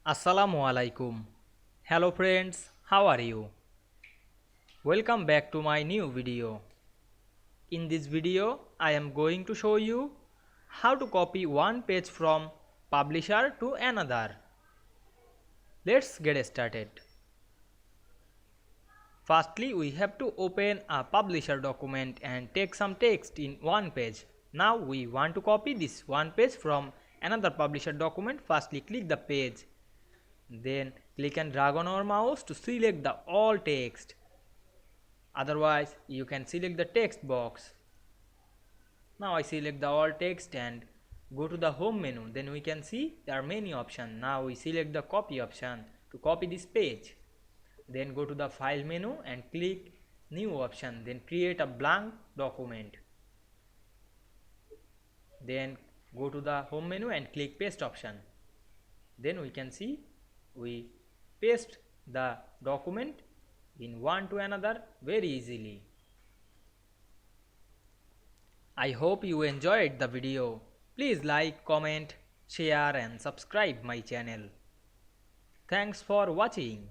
Assalamu Walaikum. Hello friends, how are you? Welcome back to my new video. In this video, I am going to show you how to copy one page from publisher to another. Let's get started. Firstly, we have to open a publisher document and take some text in one page. Now we want to copy this one page from another publisher document. Firstly, click the page. Then click and drag on our mouse to select the all text. Otherwise, you can select the text box. Now I select the all text and go to the home menu. Then we can see there are many options. Now we select the copy option to copy this page. Then go to the file menu and click new option. Then create a blank document. Then go to the home menu and click paste option. Then we can see we paste the document in one to another very easily. I hope you enjoyed the video. Please like, comment, share and subscribe my channel. Thanks for watching.